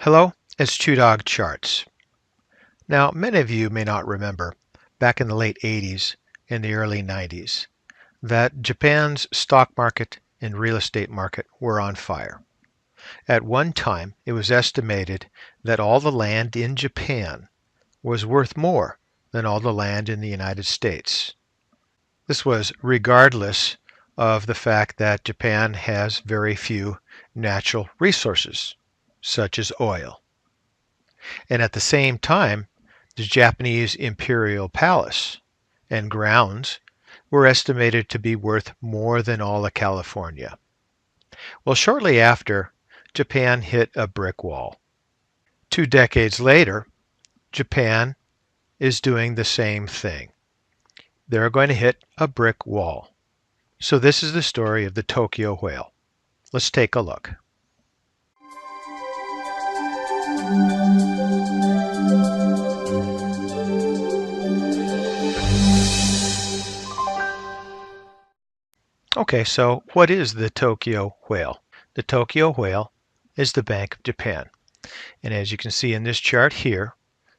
Hello, it's ChewDog Charts. Now, many of you may not remember, back in the late 80s and the early 90s, that Japan's stock market and real estate market were on fire. At one time, it was estimated that all the land in Japan was worth more than all the land in the United States. This was regardless of the fact that Japan has very few natural resources, such as oil. And at the same time, the Japanese imperial palace and grounds were estimated to be worth more than all of California. Well, shortly after, Japan hit a brick wall. 2 decades later, Japan is doing the same thing. They're going to hit a brick wall. So this is the story of the Tokyo whale. Let's take a look. Okay, so what is the Tokyo whale? The Tokyo whale is the Bank of Japan. And as you can see in this chart here,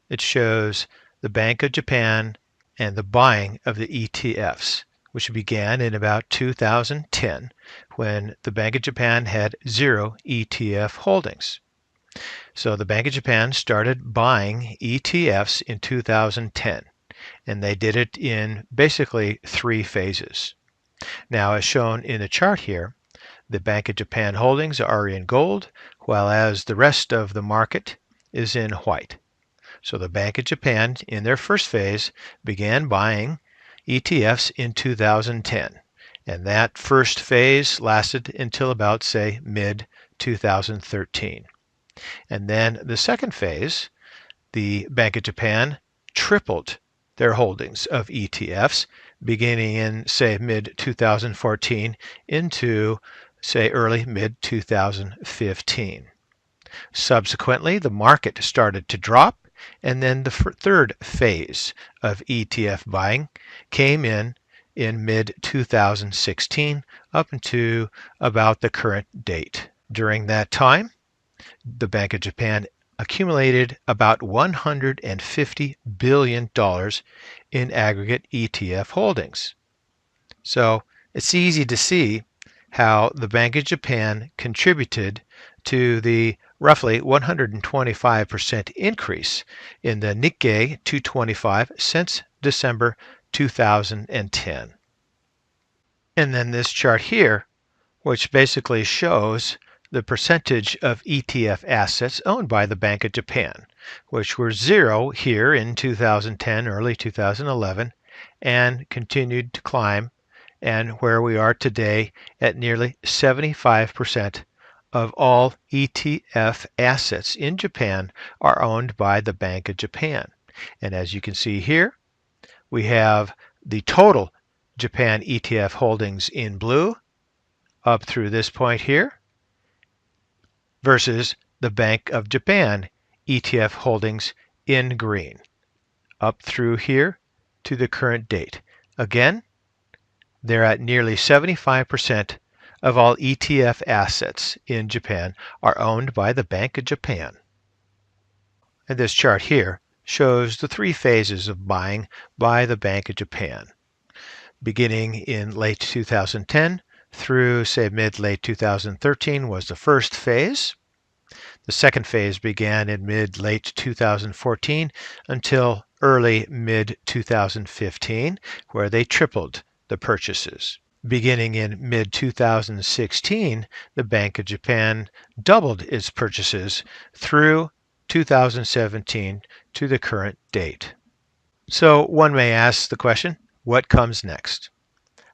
it shows the Bank of Japan and the buying of the ETFs, which began in about 2010 when the Bank of Japan had 0 ETF holdings. So the Bank of Japan started buying ETFs in 2010, and they did it in basically 3 phases. Now, as shown in the chart here, the Bank of Japan holdings are in gold, while as the rest of the market is in white. So the Bank of Japan, in their first phase, began buying ETFs in 2010. And that first phase lasted until about, say, mid-2013. And then the second phase, the Bank of Japan tripled their holdings of ETFs, beginning in, say, mid-2014 into, say, early mid-2015. Subsequently, the market started to drop, and then the third phase of ETF buying came in mid-2016 up into about the current date. During that time, the Bank of Japan accumulated about $150 billion in aggregate ETF holdings. So it's easy to see how the Bank of Japan contributed to the roughly 125% increase in the Nikkei 225 since December 2010. And then this chart here, which basically shows the percentage of ETF assets owned by the Bank of Japan, which were 0 here in 2010, early 2011, and continued to climb, and where we are today at nearly 75% of all ETF assets in Japan are owned by the Bank of Japan. And as you can see here, we have the total Japan ETF holdings in blue up through this point here, versus the Bank of Japan ETF holdings in green, up through here to the current date. Again, they're at nearly 75% of all ETF assets in Japan are owned by the Bank of Japan. And this chart here shows the 3 phases of buying by the Bank of Japan, beginning in late 2010 through, say, mid-late 2013 was the first phase. The second phase began in mid-late 2014 until early mid-2015, where they tripled the purchases. Beginning in mid-2016, the Bank of Japan doubled its purchases through 2017 to the current date. So one may ask the question, what comes next?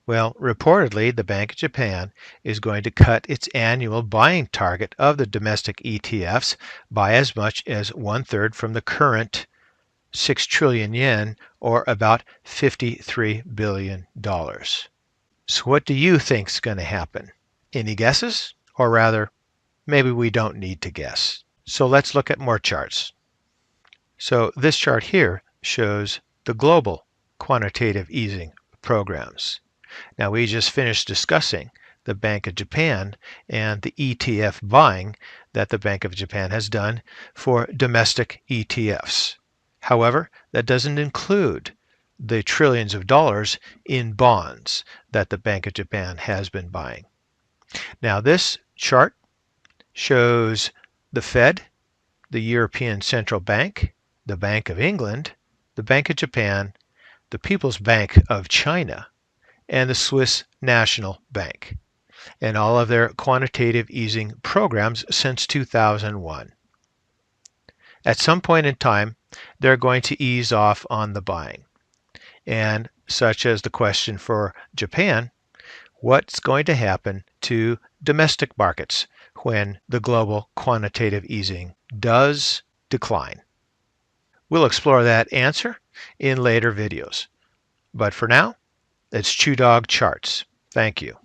Well, reportedly, the Bank of Japan is going to cut its annual buying target of the domestic ETFs by as much as 1/3 from the current 6 trillion yen, or about $53 billion. So what do you think is going to happen? Any guesses? Or rather, maybe we don't need to guess. So let's look at more charts. So this chart here shows the global quantitative easing programs. Now, we just finished discussing the Bank of Japan and the ETF buying that the Bank of Japan has done for domestic ETFs. However, that doesn't include the trillions of dollars in bonds that the Bank of Japan has been buying. Now this chart shows the Fed, the European Central Bank, the Bank of England, the Bank of Japan, the People's Bank of China, and the Swiss National Bank, and all of their quantitative easing programs since 2001. At some point in time, they're going to ease off on the buying. And such as the question for Japan, what's going to happen to domestic markets when the global quantitative easing does decline? We'll explore that answer in later videos. But for now, it's ChewDog Charts. Thank you.